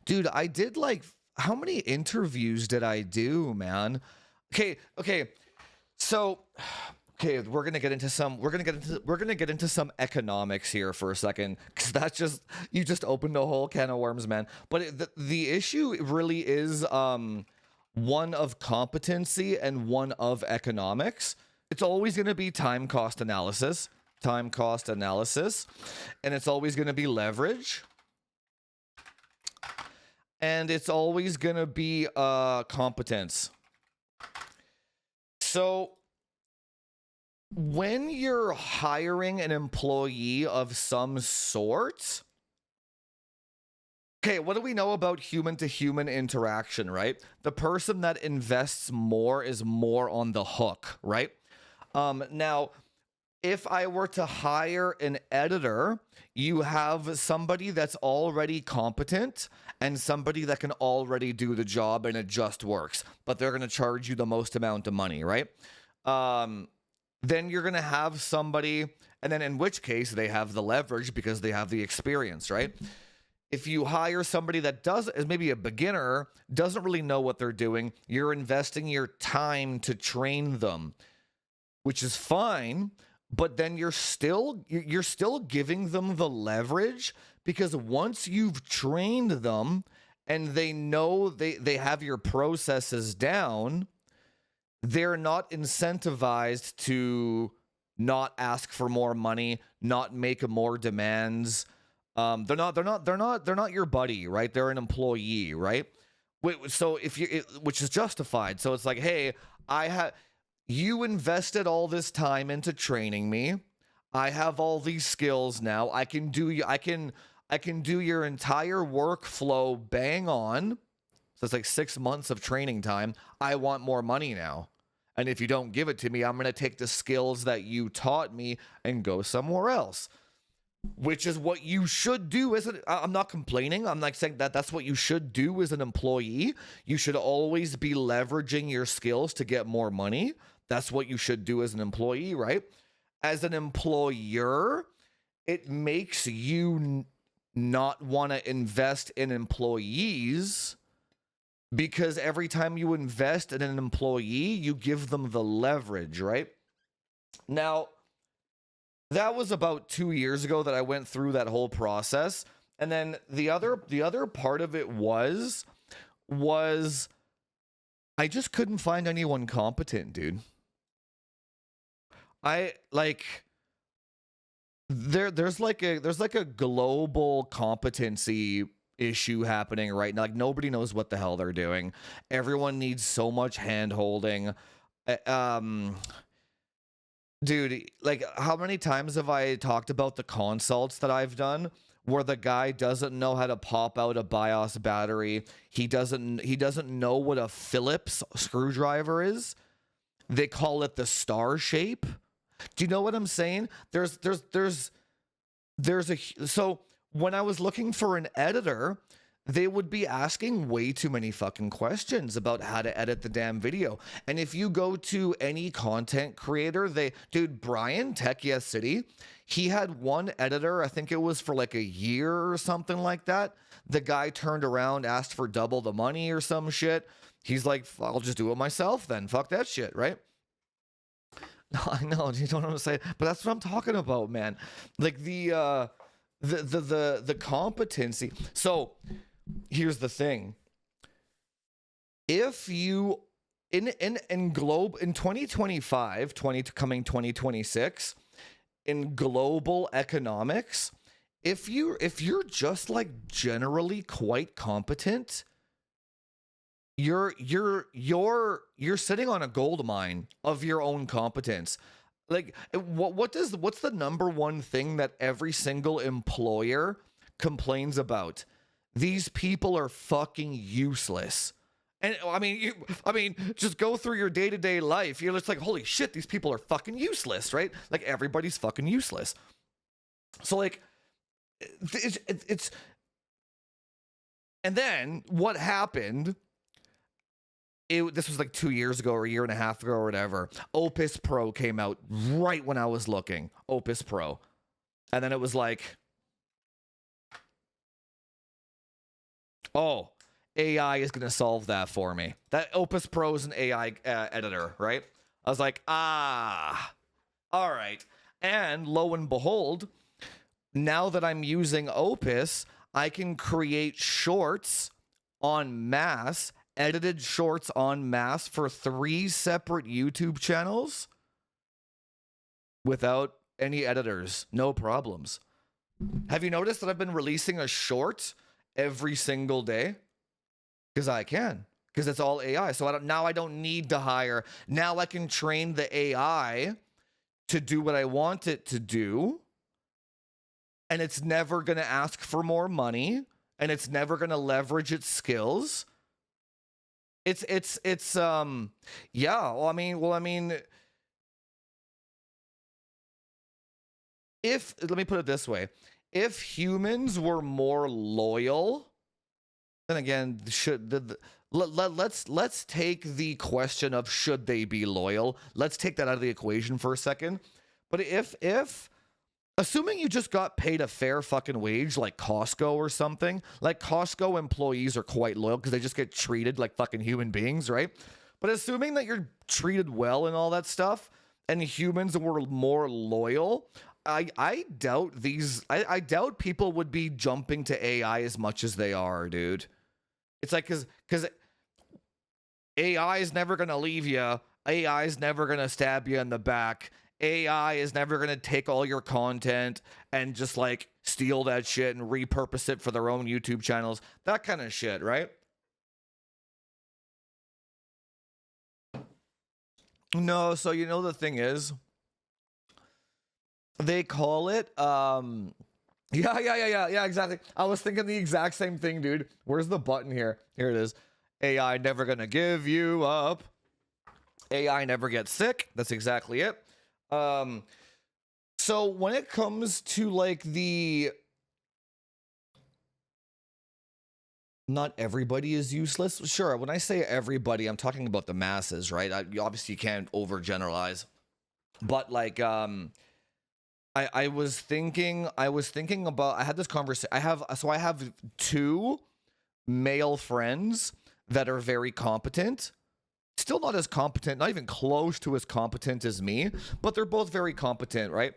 Dude, I did like how many interviews did I do, man? Okay. So, okay, we're gonna get into some economics here for a second, because that's just you just opened a whole can of worms, man. But the issue really is one of competency and one of economics. It's always gonna be time cost analysis, and it's always gonna be leverage, and it's always gonna be competence. So when you're hiring an employee of some sort, okay, what do we know about human to human interaction, right? The person that invests more is more on the hook, right? Now, if I were to hire an editor, you have somebody that's already competent and somebody that can already do the job, and it just works, but they're going to charge you the most amount of money, right? Then you're going to have somebody, and then in which case they have the leverage because they have the experience, right? If you hire somebody that is maybe a beginner, doesn't really know what they're doing, you're investing your time to train them, which is fine, but then you're still giving them the leverage, because once you've trained them and they know they have your processes down, they're not incentivized to not ask for more money, not make more demands. They're not your buddy, right? They're an employee, right? So which is justified. So it's like, hey, you invested all this time into training me. I have all these skills now. I can do your entire workflow bang on. So it's like 6 months of training time. I want more money now. And if you don't give it to me, I'm going to take the skills that you taught me and go somewhere else. Which is what you should do. I'm not complaining. I'm not saying that's what you should do as an employee. You should always be leveraging your skills to get more money. That's what you should do as an employee, right? As an employer, it makes you not want to invest in employees, because every time you invest in an employee, you give them the leverage, right? Now, that was about 2 years ago that I went through that whole process. And then the other part of it was I just couldn't find anyone competent, dude. There's like a global competency issue happening right now. Like, nobody knows what the hell they're doing. Everyone needs so much hand holding. Dude, like, how many times have I talked about the consults that I've done where the guy doesn't know how to pop out a BIOS battery? He doesn't know what a Phillips screwdriver is. They call it the star shape. Do you know what I'm saying? So when I was looking for an editor, they would be asking way too many fucking questions about how to edit the damn video. And if you go to any content creator, Brian, Tech Yes City, he had one editor, I think it was for like a year or something like that. The guy turned around, asked for double the money or some shit. He's like, I'll just do it myself then. Fuck that shit, right? No, I know, you don't know what I'm saying, but that's what I'm talking about, man. Like the competency. So here's the thing. If you in 2025, coming 2026, in global economics, if you're just like generally quite competent, you're sitting on a gold mine of your own competence. Like, what's the number one thing that every single employer complains about? These people are fucking useless. And I mean, just go through your day-to-day life. You're just like, holy shit, these people are fucking useless, right? Like, everybody's fucking useless. So like, it's and then what happened? This was like 2 years ago or a year and a half ago or whatever. Opus Pro came out right when I was looking. Opus Pro. And then it was like, Oh, AI is going to solve that for me. That Opus Pro is an AI editor, right? I was like, ah, all right. And lo and behold, now that I'm using Opus, I can create shorts en masse, edited shorts en masse for 3 separate YouTube channels without any editors. No problems. Have you noticed that I've been releasing a short every single day? Because I can. Because it's all AI. So I don't need to hire. Now I can train the AI to do what I want it to do. And it's never going to ask for more money. And it's never going to leverage its skills. Yeah. Well, I mean, let me put it this way. If humans were more loyal, then again, let's take the question of should they be loyal. Let's take that out of the equation for a second. But if assuming you just got paid a fair fucking wage like Costco or something, like Costco employees are quite loyal because they just get treated like fucking human beings, right? But assuming that you're treated well and all that stuff, and humans were more loyal, I doubt I doubt people would be jumping to AI as much as they are, dude. It's like because AI is never gonna leave you. AI is never gonna stab you in the back. AI is never gonna take all your content and just like steal that shit and repurpose it for their own YouTube channels. That kind of shit, right? No, so you know the thing is, they call it yeah, exactly. I was thinking the exact same thing, dude. Where's the button here? Here it is. AI never gonna give you up. AI never gets sick. That's exactly it. So when it comes to like not everybody is useless. Sure, when I say everybody, I'm talking about the masses, right? Obviously you can't overgeneralize. But like I was thinking about, I had this conversation. I have 2 male friends that are very competent. Still not as competent, not even close to as competent as me, but they're both very competent, right?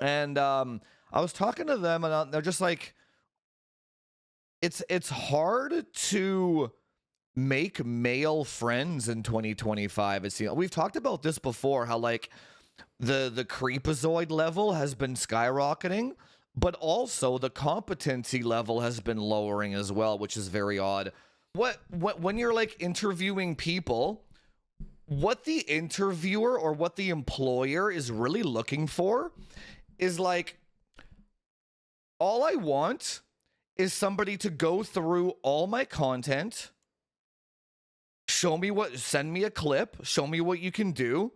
And I was talking to them, and they're just like, it's hard to make male friends in 2025. We've talked about this before, how like the creepazoid level has been skyrocketing, but also the competency level has been lowering as well, which is very odd. What when you're like interviewing people, what the interviewer or what the employer is really looking for is like, all I want is somebody to go through all my content, send me a clip, show me what you can do,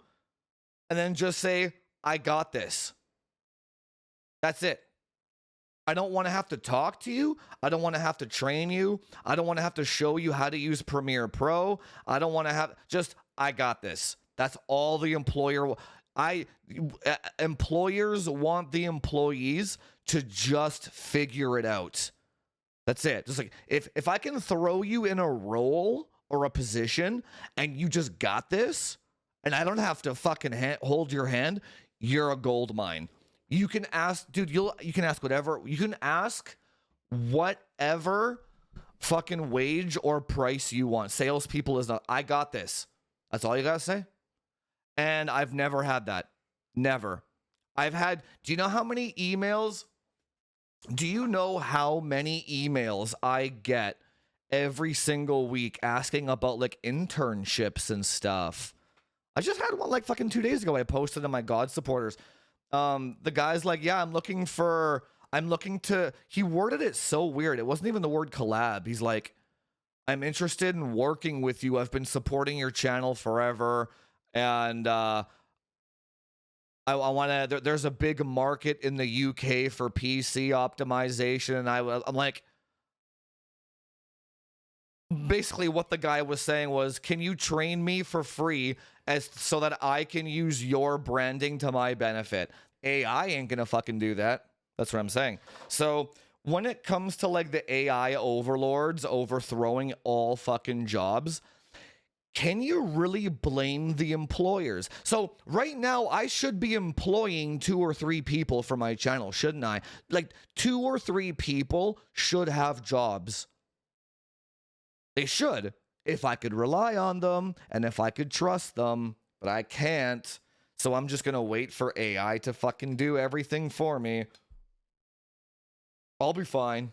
and then just say, I got this. That's it. I don't want to have to talk to you. I don't want to have to train you. I don't want to have to show you how to use Premiere Pro. I don't want to have, I got this. That's all the employers want the employees to just figure it out. That's it. Just like, if I can throw you in a role or a position and you just got this, and I don't have to fucking hold your hand, you're a gold mine. You can ask, dude, you can ask whatever. You can ask whatever fucking wage or price you want. Salespeople is not, I got this. That's all you gotta say. And I've never had that. Never. Do you know how many emails? Do you know how many emails I get every single week asking about like internships and stuff? I just had one like fucking 2 days ago. I posted on my God supporters. The guy's like, yeah, I'm looking to, he worded it so weird. It wasn't even the word collab. He's like, I'm interested in working with you. I've been supporting your channel forever. And, I want to, there's a big market in the UK for PC optimization. And I'm like, basically what the guy was saying was, can you train me for free so that I can use your branding to my benefit? AI ain't gonna fucking do that. That's what I'm saying. So when it comes to like the AI overlords overthrowing all fucking jobs, can you really blame the employers? So right now I should be employing 2 or 3 people for my channel, shouldn't I? Like 2 or 3 people should have jobs. They should, if I could rely on them and if I could trust them, but I can't. So I'm just going to wait for AI to fucking do everything for me. I'll be fine.